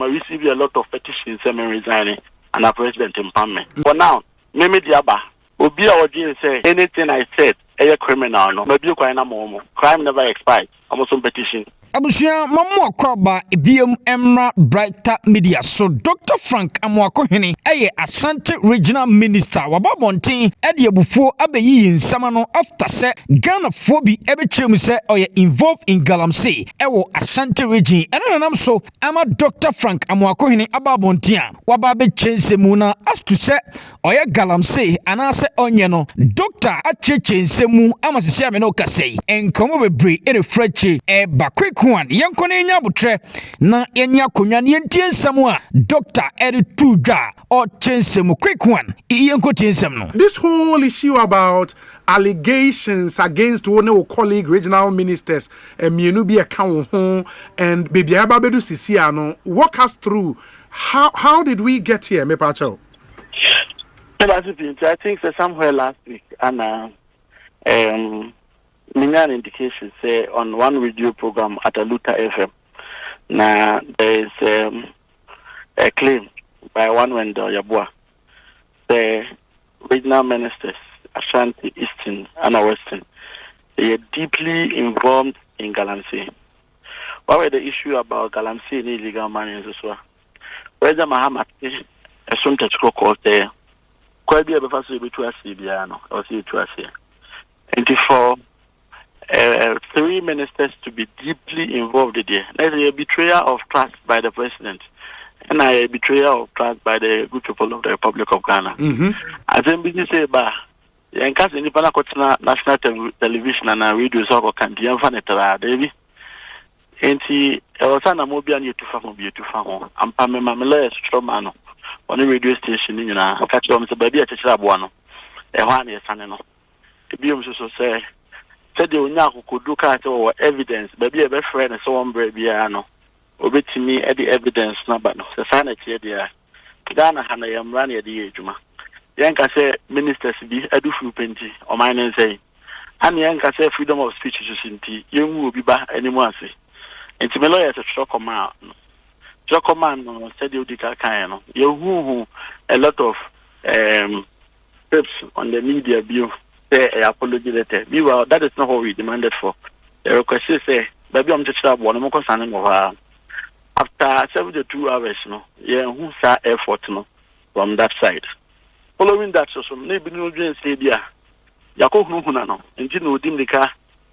I receive a lot of petitions and resigning and our president in Pamme. For now, Mimi Diaba, Obi or say anything I said, a criminal, no, maybe you crime never expired. Almost some petition. Abusia mamu akwaba ebiem emra brighter media so Dr Frank Amoakohene Asante regional minister wababonten ede ebufuo abeyi nsama no after se Ghana phobi ebetwem se oye involved in Galamsey ewo Asante region enanam so ama Dr Frank Amoakohene ababonten a wababe chensemu na as to se oye Galamsey anase onye no doctor achechensemu ama sisi ame no kasei enkomo bebre ere freche bakwe Kwan yankone nya butre na yenya konwa ne yentie nsam a doctor Eritu Dwa o chensem quick one yenko tiensem no. This whole issue about allegations against one of colleague regional ministers mienu bi aka ho and baby ababedu sisi ano walk us through how did we get here me pacho? I think somewhere last week and Minyan indications say on one radio program at Aluta FM. Now there is a claim by one vendor Yabua. The regional ministers, Ashanti, Eastern, and Western, they are deeply involved in Galamsey. What were the issue about Galamsey and illegal mining as well? Whether Mahama is a soon to call there. Quite be a buffer to Asibiano or see to Asia. And for 3 ministers to be deeply involved there. There's a betrayal of trust by the president and a betrayal of trust by the good people of the Republic of Ghana. As NPP say, in case independent national television and radio so can be unfanetara, David. And he was an Amobian to farm, and Pamela is Stromano on the radio station, you know, catch them as a baby at Chabuano. A 1 year son, the Bium so say. Said you could look at our evidence, baby, a friend, and so on, Brabiano. Obey to me at the evidence, no, but no, sanity, dear. Ghana, and I am running at the age, ma. Yanka say ministers be a do few penty, or mine and say. And Yanka say freedom of speech is in tea, you will be back anymore. And to me, lawyers a shock command. Shock command, said you did a you who a lot of tips on the media view. Say apology letter. Meanwhile, that is not what we demanded for. The request is say, baby, I'm just one more concerning of her. After 72 hours, no, yeah, who saw effort no from that side. Following that, so maybe no dream say, yeah, Yako Hunano, and you know, Dimika,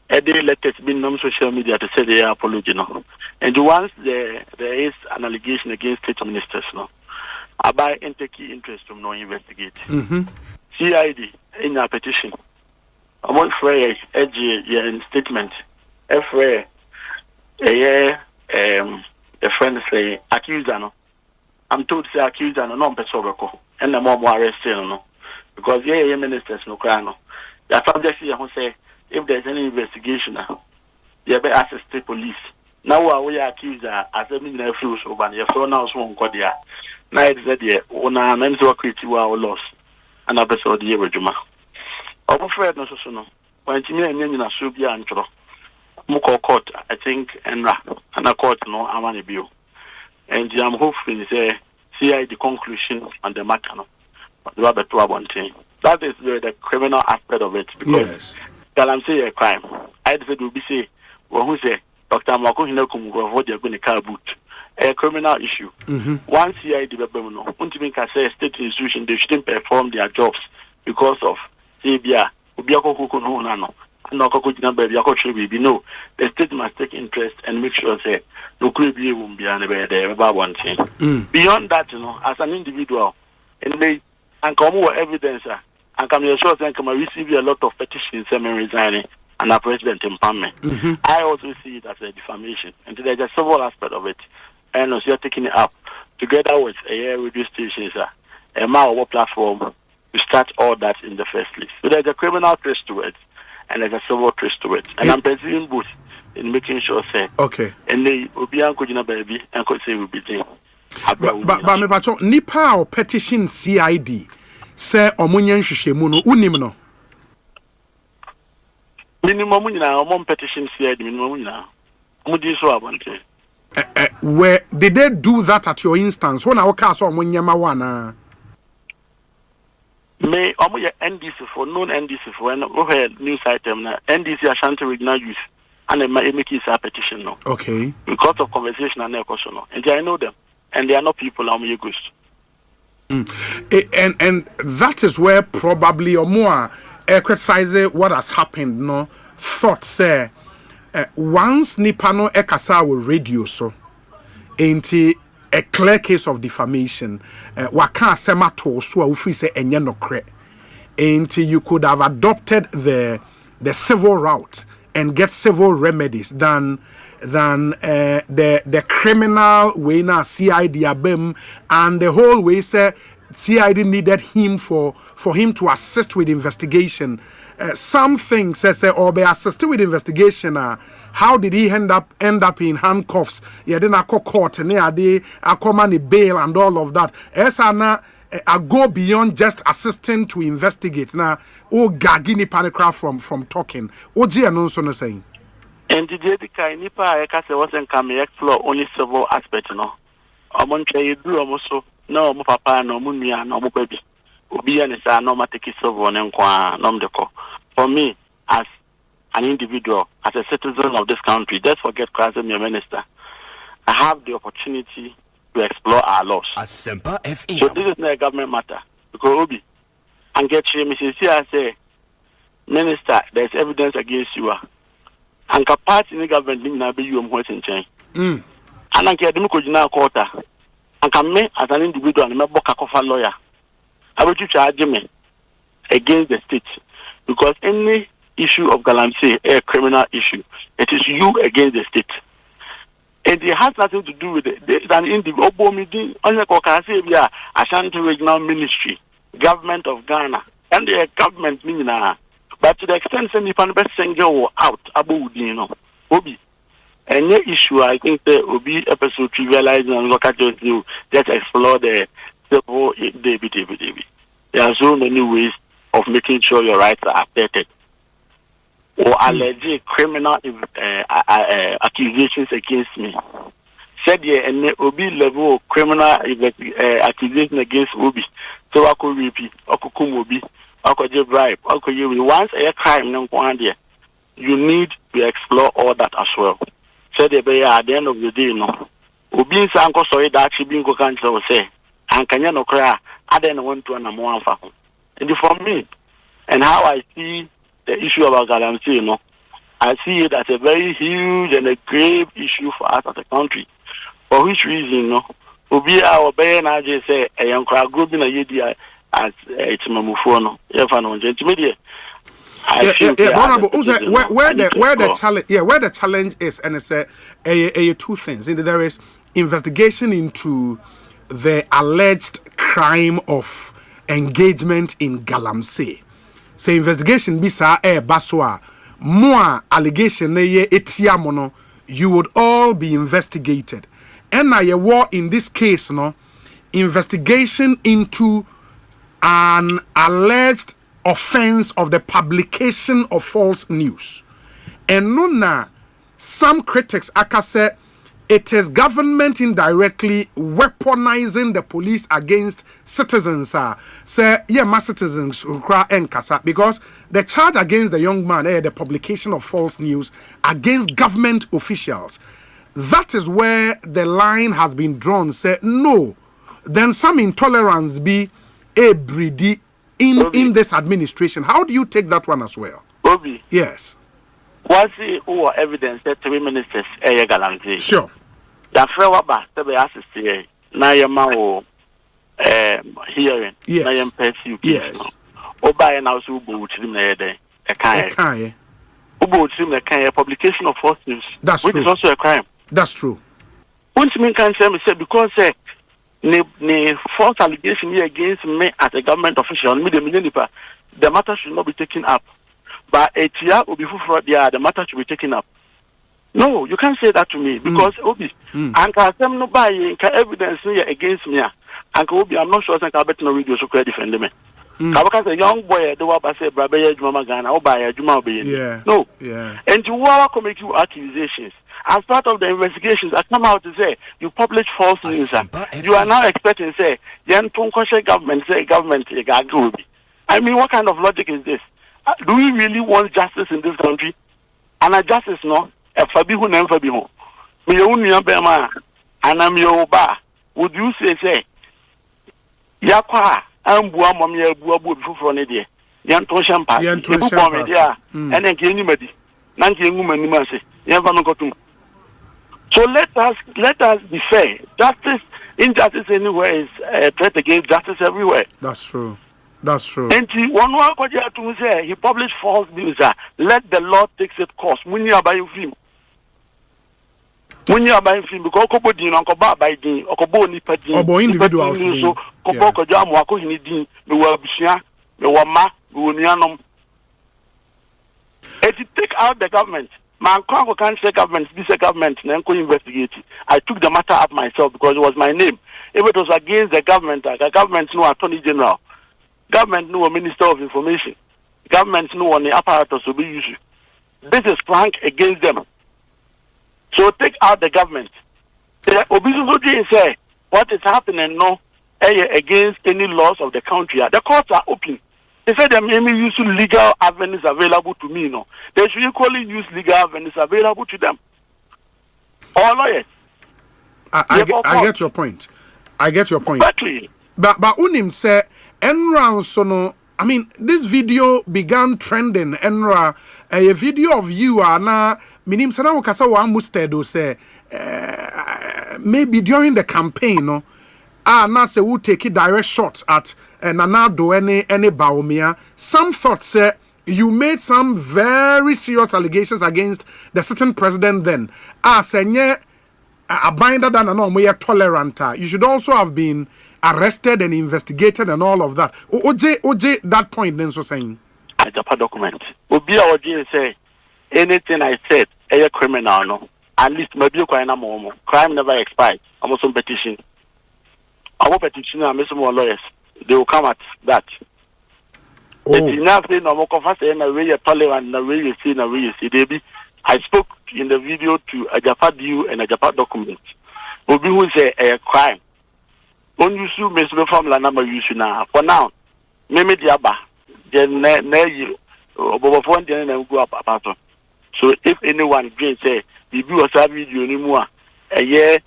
a day letters been on social media to say they are apology no. And once there is an allegation against state ministers, no, I buy and take interest from no investigate. CID in a petition. I want Frey in statement. Frey a friend say accuser no. I'm told to say accuser no non-personal and the more arrested no. Because ministers no crano. The subject here who say if there's any investigation now, you better ask the state police. Now we are accuser as a minute flu so ban your phone now so go there. Now it's that una men so creative our loss. An episode year with Juma. Our friend, no, so no. When Timmy and Nina Subia and Tro, Muko court, I think, and a court, no, I want to be. And I'm hoping say, the conclusion on the matter, no, Robert Wabonte. That is the criminal aspect of it, because Galamsey a crime. I'd say, will be say, well, who say, Dr. Amoakohene Kumgo, they're going to car boot. A criminal issue. Once CID development, Untiminka say state institution they shouldn't perform their jobs because of Sabia, Ubiako Kukuno, and Nokokujina baby, no, the state must take interest and make sure say no could be won't be about one thing. Beyond that, you know, as an individual, and they and come more evidence, and come your short and come receive a lot of petitions and resigning. And our president in Pamme. I also see it as a defamation, and there's a several aspects of it. And as you're taking it up together with a radio station, a Mao platform to start all that in the first place. So there's a criminal trace to it, and there's a civil trace to it. And I'm pursuing both in making sure, say, okay. And they will be Uncle baby, and could say will be doing. But me pacho nipa or petition CID say omunyan hwehwemu no unim no. Minimum petition CID minimum na. Mudi so abonte. Where did they do that at your instance? When I cast on when Yamawana? May almost NDC for known NDC for when we news item na NDC Ashanti Regional Youth and they make it a petition no. Okay. Because of conversation and question no. And I know them and they are not people I'm your ghost. And that is where probably or more criticize what has happened no thought say once Nipano ekasa with radio so ain't a clear case of defamation waka sema to so ufi say enye no kre ain't you could have adopted the civil route and get civil remedies than the criminal way na CID abem and the whole way say CID needed him for him to assist with investigation. Some things say or be assisted with investigation. How did he end up in handcuffs? Yeah, then I call court and I come bail and all of that. I go beyond just assisting to investigate. Now, gagini panicra from talking. No saying. And the Jedica Nipa Ekase wasn't coming explore only several aspects, no. Amonche you do almost no mo papa no munia no mo baby. Obi and sa no mateki several nkwa no mdeko. For me, as an individual, as a citizen of this country, just forget Christ and your minister. I have the opportunity to explore our laws. Asempa FM. So this is not a government matter. Because Obi and get you, Mrs. I say, Minister, there's evidence against you. And party in the government na be you in change. And I get them kojina quarter. And can me as an individual and member kakofa lawyer. I will charge me against the state. Because any issue of Galamsey, a criminal issue, it is you against the state. And it has nothing to do with it. An individual meeting on the Kokasevia, Ashanti Regional Ministry, government of Ghana, and the government meaning. But to the extent that if I'm best single out, Obi, any issue, I think there will be episode trivializing and look at you, just explore the whole David. There are so many ways of making sure your rights are updated. Or alleged criminal accusations against me. Said and Obi level criminal accusation against Obi. So I could repeat, I could come Obi. Bribe. Once a crime, you need to explore all that as well. So at the end of the day, no. Obi sanko sorry that she been go cancel say, and can you no cry? I didn't want to an more and for me, and how I see the issue about Galamsey, no, I see it as a very huge and a grave issue for us as a country. For which reason, no, Obi our bay and I just say a young crowd group in a year. As it's Mamufono, if I know, where the challenge is, and it's a two things. There is investigation into the alleged crime of engagement in Galamsey. So investigation bisa baswa more allegation etiamono, you would all be investigated. And now you war in this case, no investigation into an alleged offense of the publication of false news. And nuna, some critics say it is government indirectly weaponizing the police against citizens. Say, yeah, my citizens because the charge against the young man, the publication of false news against government officials. That is where the line has been drawn. Say, no, then some intolerance be a breedy in this administration. How do you take that one as well? Obi. Yes. What's the evidence that 3 ministers Galamsey? Sure. The Frewa to be assisted. Now your man hearing. Yes. Now your pursue. Yes. Oba and also Ubu to the a Ubu to the publication of false news. That's which true. Is also a crime. That's true. Once me can say because the false allegation here against me as a government official, the matter should not be taken up. But will be fraud, the matter should be taken up. No, you can't say that to me because Obi, and I no buy evidence here against me. And Obi, I'm not sure I can bet no video so defend me. Kabaka a young boy, the Wabase Brabaya Jumagana, or by a Juma. Yeah. No. Yeah. And you are committing accusations. As part of the investigations, I come out to say you publish false news. You are now expecting to say, Yan Tunkoshe government, say government, I mean, what kind of logic is this? Do we really want justice in this country? And a justice, no? A Fabihu and Fabihu. Me only a Bema, and I'm your bar. Would you say, Yakwa, I'm Buamamia Buabu for an idea. Yan Toshampa, and then Kenimadi, Nanki woman, Nimasi, Yavamokotum. So let us be fair. Justice, injustice anywhere is a threat against justice everywhere. That's true. That's true. And one say he published false news. Let the law take its course. When you are buying film, because Kobodin, Uncle Babadin, Okobo Nipadin, or individuals, so Koboko John Mahama, the Wabishia, the Wama, the Unianum. And to take out the government. Man can't say government, this a government, and then investigate it. I took the matter up myself because it was my name. If it was against the government no attorney general, government no minister of information, government no on the apparatus will be used. This is frank against them. So take out the government. Obisu say what is happening now against any laws of the country. The courts are open. They said they may use legal avenues available to me. No, they should equally use legal avenues available to them. All lawyers. I get your point. I get your point. Exactly. But Unim said, Enra sono. I mean, this video began trending. Enra, a video of you are now. Minim sana wakasa wa mustedo say maybe during the campaign, no. Now say we take it direct shots at Nana do any Baumia. Some thought say you made some very serious allegations against the certain president then. Senye a binder than an more tolerant. You should also have been arrested and investigated and all of that. OJ that point then so saying. I Japan document. Obi OJ say anything I said a criminal no. At least maybe crime never expired. I'm also petition. Our petitioner and more lawyers, they will come at that. It's enough saying no more confess in a way you're tolerant, in a way you see, in a way you see. Baby, I spoke in the video to a Japan view and a Japan document. Obi who say a crime. Don't you sue me from la number you now. For now, maybe the abba, then you over 4 and go up apart. So if anyone can say the view was a video anymore, a year.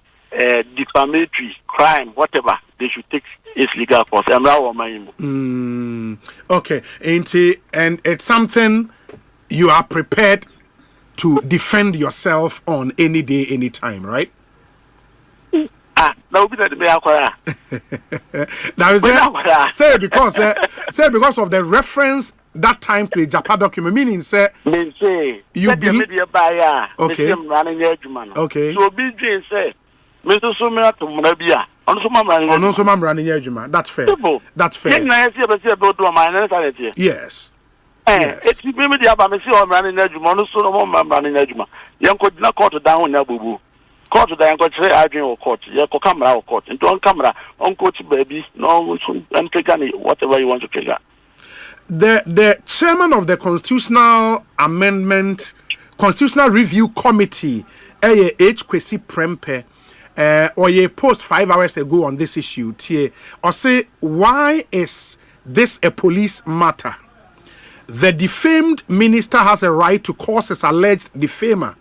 Defamatory crime, whatever, they should take its legal course. Okay, and it's something you are prepared to defend yourself on any day, any time, right? That would be the now is that say because of the reference that time to the Japan document, meaning say you believe okay. Okay. So BJ say Mr. Sumia to Murabia. That's fair. That's fair. Yes. It's maybe the Abamisi or running Edgemon, so no more running Edgema. Young could not call to down Nabu. Call to the Uncle say, I drink or court, Yako camera or court, and don't camera, uncle baby, no, and take any whatever you want to take out. The chairman of the Constitutional Review Committee, H. Kwesi Prempe, or a post 5 hours ago on this issue, or say, why is this a police matter? The defamed minister has a right to cause his alleged defamer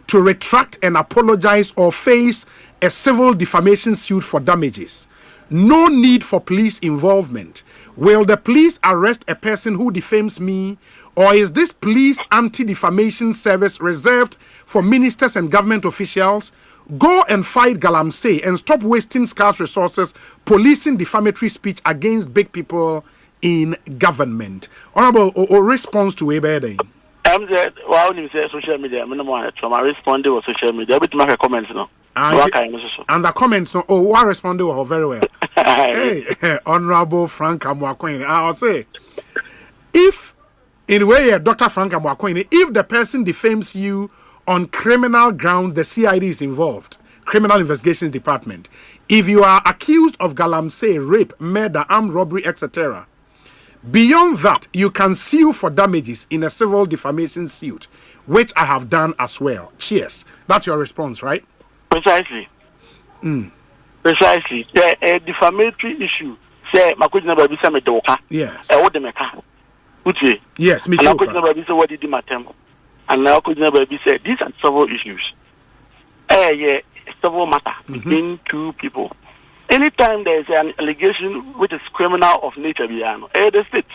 to retract and apologize or face a civil defamation suit for damages. No need for police involvement. Will the police arrest a person who defames me, or is this police anti-defamation service reserved for ministers and government officials? Go and fight Galamsey and stop wasting scarce resources policing defamatory speech against big people in government. Honorable, or response to Webede? Well, you say social media, minimum from my response to social media. Bit make a comment no. And the comments no. Oh, what responded very well. Hey, Honorable Frank Amoakohene. I'll say, if in a way, Dr. Frank Amoakohene, if the person defames you on criminal ground, the CID is involved, Criminal Investigations Department. If you are accused of Galamsey, rape, murder, armed robbery, etc., Beyond that, you can sue for damages in a civil defamation suit, which I have done as well. Cheers. That's your response, right? Precisely. Precisely. A defamatory issue. Say, Makujina Baby Samedoka. Yes. What the Meka. Yes, me too. And Makujina Baby said, what did you matter? And now Makujina Baby said, these are several issues. Yeah, several matter between two people. Anytime there is an allegation which is criminal of nature, the state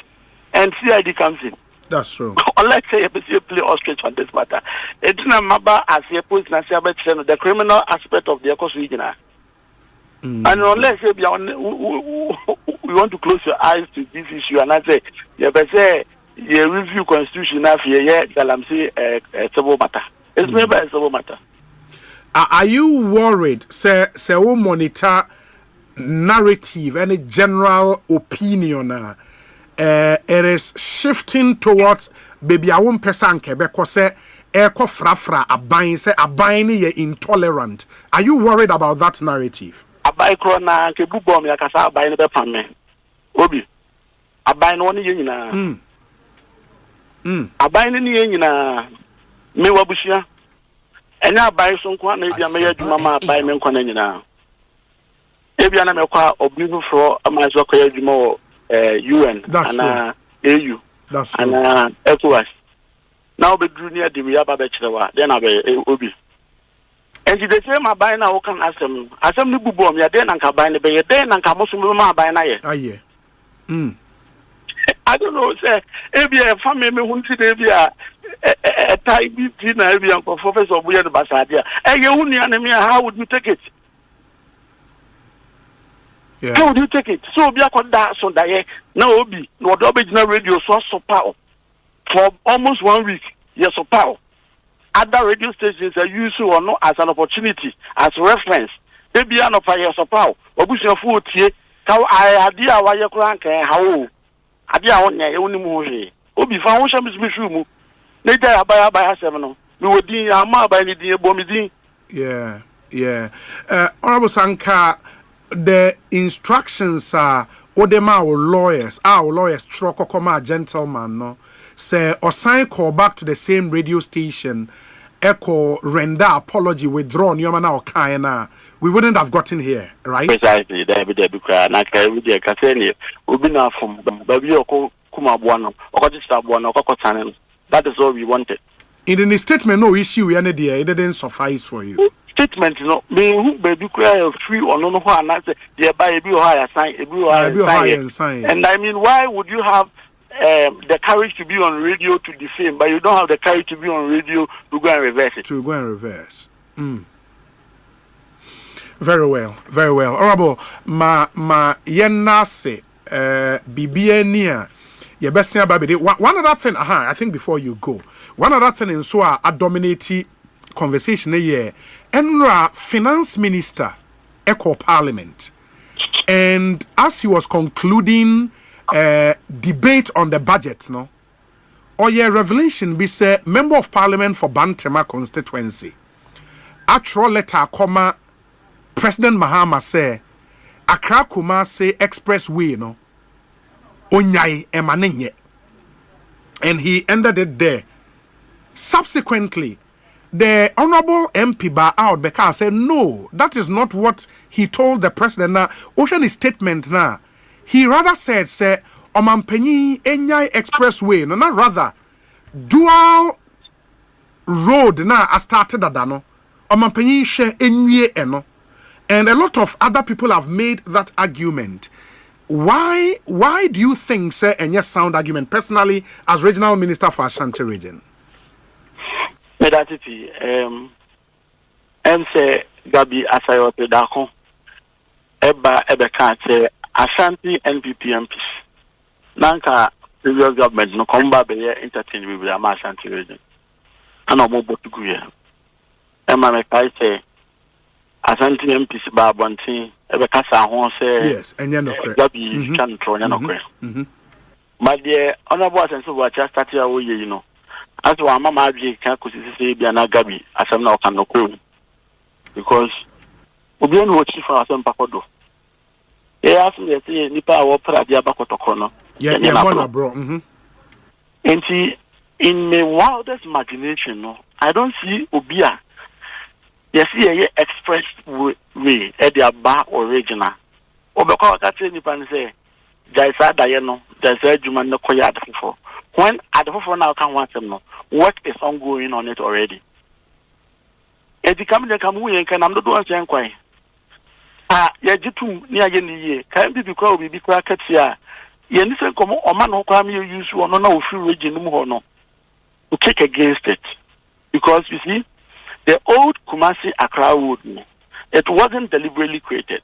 and CID comes in. That's true. Unless say you play ostrich on this matter, it's not matter as a post the criminal aspect of the course regional. And unless we want to close your eyes to this issue, and I say, you review constitution of Galamsey civil matter. It's never a civil matter. Are you worried, say we monitor narrative, any general opinion? It is shifting towards baby I won't pesanke because say eko frafra abain say abain ye intolerant. Are you worried about that narrative? Abai krona ke bubom ya kasa abain be pame. Obi. Abain woni ye nyina. Abain ni ye nyina me wabushia. Enya abain so nko na bia me ya dwuma ma abain me nko na nyina. Ebia na me kwa obibu fro amazo kwa ya dwuma UN and AU and ECOWAS. Now be drew near the Riaba Bechlewa, then I be Obi. And the same Abina who can ask them, the Bubom, ya then and Cabine Bay, then and Camusuma Bina. I don't know, say, Abia, family, who see Abia, a type dinner, for Professor Weird Basadia. And you only enemy, how would you take it? How would you take it? So be a conda so that now Obi, no original radio so power for almost 1 week. Yes, so power. Other radio stations are used or not as an opportunity, as reference. They be an of fire so power. Obusia food here. How I idea why you crank how idea on your only movie. Obi found some is mishumu. Later I buy 7. We would be a ma by the bomidin. Yeah. Honorable Sanka. The instructions are our lawyers trokokoma gentleman no say osan call back to the same radio station echo render apology withdraw nyoma na okan na we wouldn't have gotten here, right? Precisely. There be cry na kai we dey kaseni obi na from baby okuma boano okotista boano okotane. That is all we wanted. In the statement no issue we there it didn't suffice for you. Statement, you know, me who baby cry free or no and I say thereby a higher sign, and I mean, why would you have the courage to be on radio to defame, but you don't have the courage to be on radio to go and reverse it? Very well. Honorable, ma yenase bibiania. Your best one other thing, I think before you go, one other thing in so a dominating conversation here. Enra finance minister echo parliament, and as he was concluding debate on the budget, revelation be say member of parliament for Bantama constituency. Actual letter comma President Mahama say Accra Kumasi expressway onyai emanenye, and he ended it there. Subsequently, the honorable MP bar out because said no, that is not what he told the president. Now, ocean statement now, he rather said, say, Omampenyi Enyai Expressway, no, not rather dual road now I started adano. Omampenyi she enye eno. And a lot of other people have made that argument. Why do you think, say, and yes, sound argument personally as regional minister for Ashanti region? Medatiti, say Gabi Asayote Dako, Eba Kate, Ashanti NPP MPs. Nanka, previous government, no combat be entertain with the Ashanti region. And I'm about to go here. Emma Mekai say, Ashanti MPs Babonti, Eba Kasa Hon say, yes, and you're not correct. Gabi can throw no correct. But the honorable Asenso was just started away, you know. As our mama can say be an agabi as I'm now can no because we don't know chief for some pacodo. They ask me, say, Nipa or Pradia Bacotocono. Yeah, bro. And in my wildest imagination, no, I don't see Obia. Yes, yeah, expressway at the bar original. Obaka catching you and say, Jaisa Diano, Jaisa Juman no Koyad before. When at the phone now can want them no, work is ongoing on it already. If you come to come and can I'm not doing anything. Ya jitu ni ye can be because we be cracked here. You listen, come on, man who come you use one no free region no to kick against it. Because you see, the old Kumasi Accra road, it wasn't deliberately created.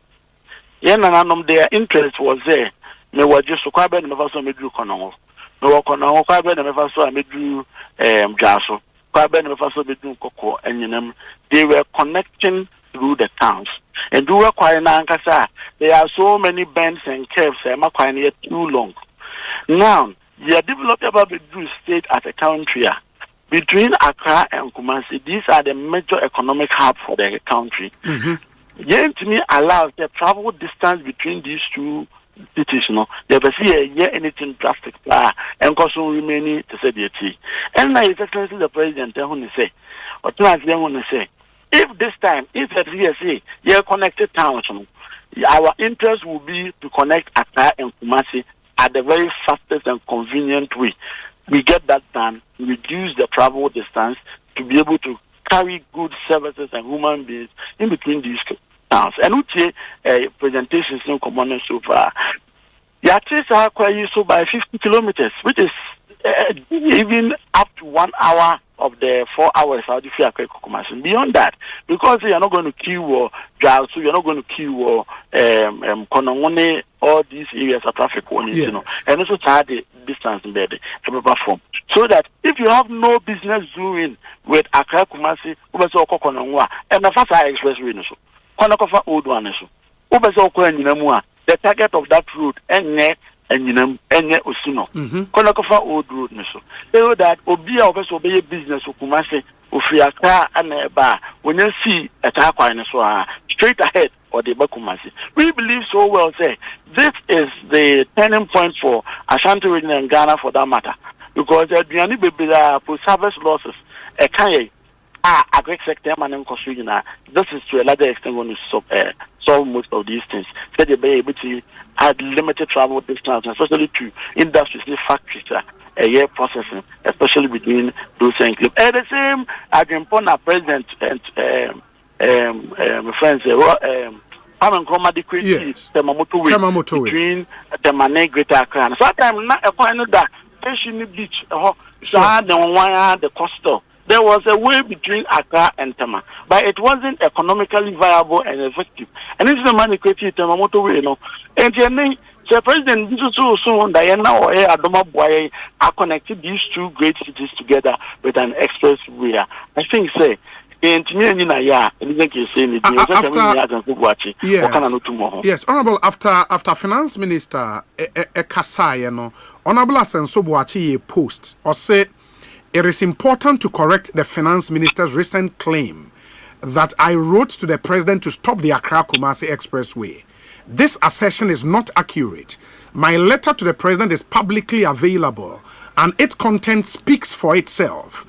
Their interest was there. Me were just so quite bad never saw me do Konongo. Me were Konongo quite bad never saw me do Jaso. Quite bad never saw me do Koko and they were connecting through the towns. And do work quite Nankasa. There are so many bends and curves and quite too long. Now, you are developed about the state as a country. Between Accra and Kumasi, these are the major economic hub for the country. Yet to me allows the travel distance between these two cities, no, they will see a year anything drastic and also remaining to say the tea. And now, Excellency the President, who say, or to say, if this time, if the VSA, you're connected towns, our interest will be to connect Accra and Kumasi at the very fastest and convenient way. We get that done, reduce the travel distance to be able to carry good services and human beings in between these towns. And which presentations no common so far. Yatis are quite so by 50 kilometers, which is even up to 1 hour of the 4 hours out if you are Kumasi. Beyond that, because you are not going to queue or drive, so you're not going to queue or Konongone, all these areas are traffic warnings, you know, and also try the distance in bed form. So that if you have no business doing with Accra Kumasi, Konongwa, and the first expressway, so Konakofa old one, so the target of that route and Osino. Konakofa old road, so so that Obia also obey business Kumasi, Ufiaka and Bar, when you see a Takwa straight ahead or the Bakumasi. We believe so well, say, this is the turning point for Ashanti region and Ghana for that matter. Because the service losses, a Kanye, a great sector, man, and this is to a larger extent going to solve most of these things. So they be able to add limited travel distance, especially to industries, factories, a year processing, especially between those enclaves. At the same, I can point a president and my friends, I'm Chroma decree Temamoto between the Mane Greater Accra. Sometimes not a point of that. Station beach, the coastal. There was a way between Accra and Tema, but it wasn't economically viable and effective. And this is the money created Temamoto way, you know. And the president so soon Diana or Adoma Boy are connected these two great cities together with an expressway. I think say. Yes, Honorable, after Finance Minister Kasai, Honorable Asenso Boachi post or say it is important to correct the Finance Minister's recent claim that I wrote to the President to stop the Accra Kumasi Expressway. This assertion is not accurate. My letter to the President is publicly available and its content speaks for itself.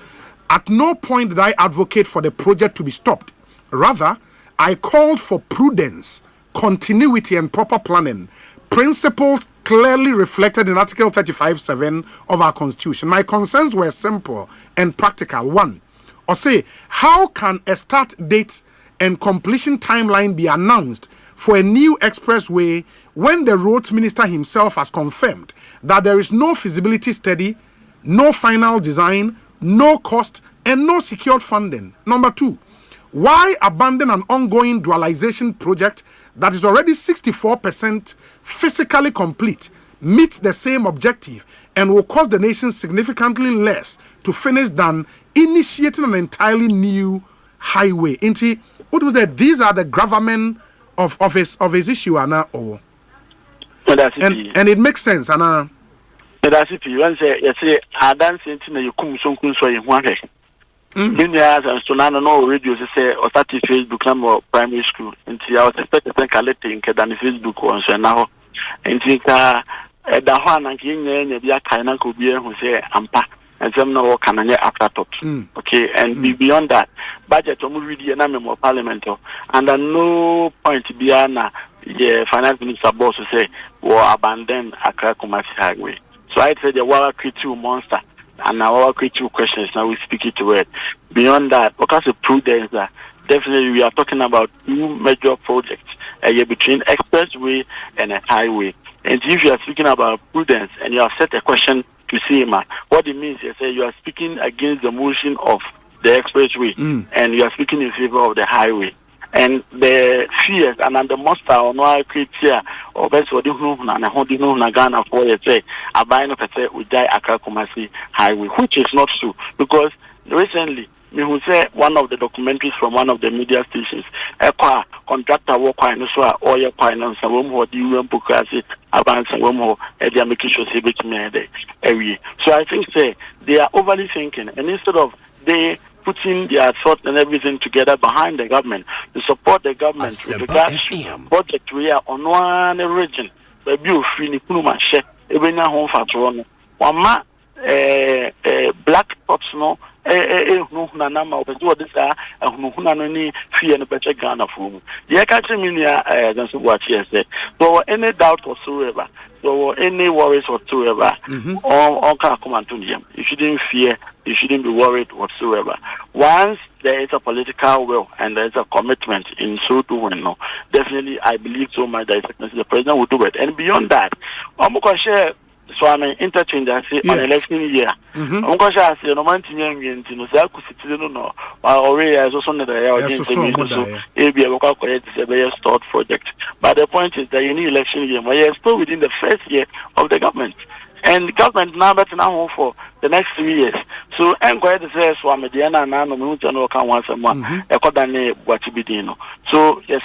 At no point did I advocate for the project to be stopped. Rather, I called for prudence, continuity, and proper planning, principles clearly reflected in Article 35(7) of our Constitution. My concerns were simple and practical. One, or say, how can a start date and completion timeline be announced for a new expressway when the roads minister himself has confirmed that there is no feasibility study, no final design, no cost, and no secured funding? Number two, why abandon an ongoing dualization project that is already 64% physically complete, meets the same objective, and will cost the nation significantly less to finish than initiating an entirely new highway? What was that? These are the gravamen of his issue, Anna. And it makes sense, Anna. That's it. You say, I dance into you come so in one day. Years and so now no radio say or start Facebook number primary school until I was expecting collecting than Facebook on so now. And think the one and king be a kind of could be who say ampa and some no can after top. Okay, and beyond that, budget already an more parliamental and at no point Biana the finance minister boss to say or abandon Accra Kumasi highway. So I said the water create two monster and now our create two questions now we speak it to it. Beyond that, because of prudence definitely we are talking about two major projects between expressway and a highway. And if you are speaking about prudence and you have set a question to CMA, what it means is you are speaking against the motion of the expressway and you are speaking in favor of the highway. And the fears and the monster or no criteria or best what you know and how do you know Nagana for you say a buying of we die Accra Kumasi highway, which is not true because recently me who say one of the documentaries from one of the media stations, a contractor work in so or your finance and one more the bureaucracy advance and one more they are making sure say every. So I think say they are overly thinking and instead of they putting their thought and everything together behind the government to support the government with regards to project we are on one region. The bill free ni kunuma share even na home fatron. Wama black spots no no na nama obedo this no ni free and better Ghana for. The catch me near that's what she said. So any doubt whatsoever, so any worries whatsoever, all can come and to them. You shouldn't fear. You shouldn't be worried whatsoever. Once there is a political will and there is a commitment in so doing, no, definitely I believe so much that the president will do it. And beyond that, I'm going to share. So I mean, interchange I say on election year. I'm going to share. No man to no say I could sit no. Already as also the ABA local college is a very stored project. But the point is that you need election year. But you're still within the first year of the government. And the government now better now for the next 3 years. So I'm going to say so I'm a Diana and I'm going to once a month. So yes,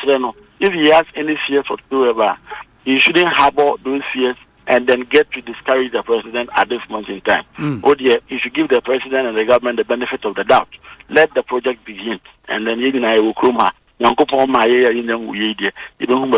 if he has any fears whatsoever, he shouldn't harbor those fears and then get to discourage the president at this moment in time. Oh dear, you should give the president and the government the benefit of the doubt. Let the project begin, and then you and I will come. You don't